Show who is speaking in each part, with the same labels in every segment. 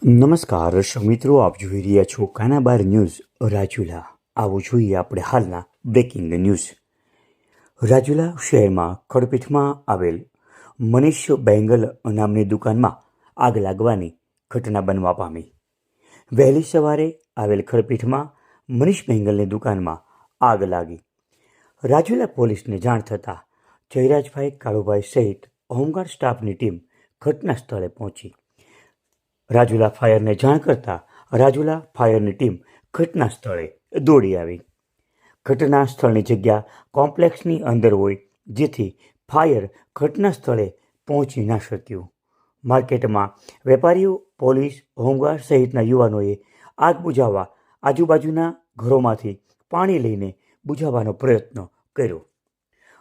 Speaker 1: નમસ્કાર દર્શક મિત્રો, આપ જોઈ રહ્યા છો કાનાબાર ન્યૂઝ રાજુલા. આવું જોઈએ આપણે હાલના બ્રેકિંગ ન્યૂઝ. રાજુલા શહેરમાં ખડપીઠમાં આવેલ મનીષ બેંગલ નામની દુકાનમાં આગ લાગવાની ઘટના બનવા પામી. વહેલી સવારે આવેલ ખડપીઠમાં મનીષ બેંગલની દુકાનમાં આગ લાગી. રાજુલા પોલીસને જાણ થતાં જયરાજભાઈ કાળુભાઈ સહિત હોમગાર્ડ સ્ટાફની ટીમ ઘટના સ્થળે પહોંચી. રાજુલા ફાયરને જાણ કરતાં રાજુલા ફાયરની ટીમ ઘટના સ્થળે દોડી આવી. ઘટના સ્થળની જગ્યા કોમ્પ્લેક્સની અંદર હોય જેથી ફાયર ઘટના સ્થળે પહોંચી ના શક્યું. માર્કેટમાં વેપારીઓ, પોલીસ, હોમગાર્ડ સહિતના યુવાનોએ આગ બુઝાવવા આજુબાજુના ઘરોમાંથી પાણી લઈને બુઝાવવાનો પ્રયત્ન કર્યો.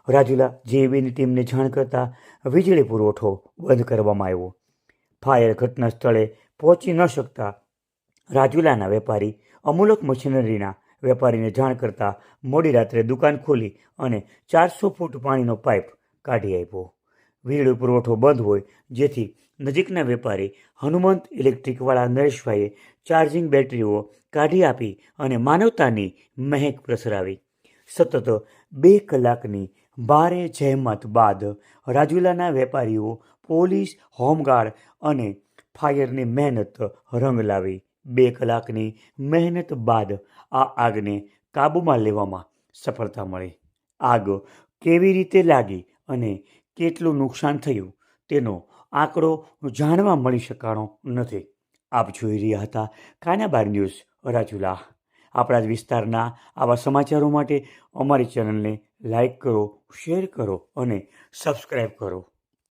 Speaker 1: રાજુલા જેવીની ટીમને જાણ કરતાં વીજળી પુરવઠો બંધ કરવામાં આવ્યો. ફાયર ઘટના સ્થળે પહોંચી ન શકતા રાજુલાના વેપારી અમુલક મશીનરીના વેપારીને જાણ કરતાં મોડી રાત્રે દુકાન ખોલી અને 400 ફૂટ પાણીનો પાઇપ કાઢી આપ્યો. વીજળી પુરવઠો બંધ હોય જેથી નજીકના વેપારી હનુમંત ઇલેક્ટ્રિકવાળા નરેશભાઈએ ચાર્જિંગ બેટરીઓ કાઢી આપી અને માનવતાની મહેક પ્રસરાવી. સતત 2 કલાકની ભારે જહેમત બાદ રાજુલાના વેપારીઓ, પોલીસ, હોમગાર્ડ અને ફાયરની મહેનત રંગ લાવી. 2 કલાકની મહેનત બાદ આ આગને કાબૂમાં લેવામાં સફળતા મળી. આગ કેવી રીતે લાગી અને કેટલું નુકસાન થયું તેનો આંકડો જાણવા મળી શકાણો નથી. આપ જોઈ રહ્યા હતા કાનાબાર ન્યૂઝ રાજુલા. આપણા જ વિસ્તારના આવા સમાચારો માટે અમારી ચેનલને લાઈક કરો, શેર કરો અને સબસ્ક્રાઈબ કરો.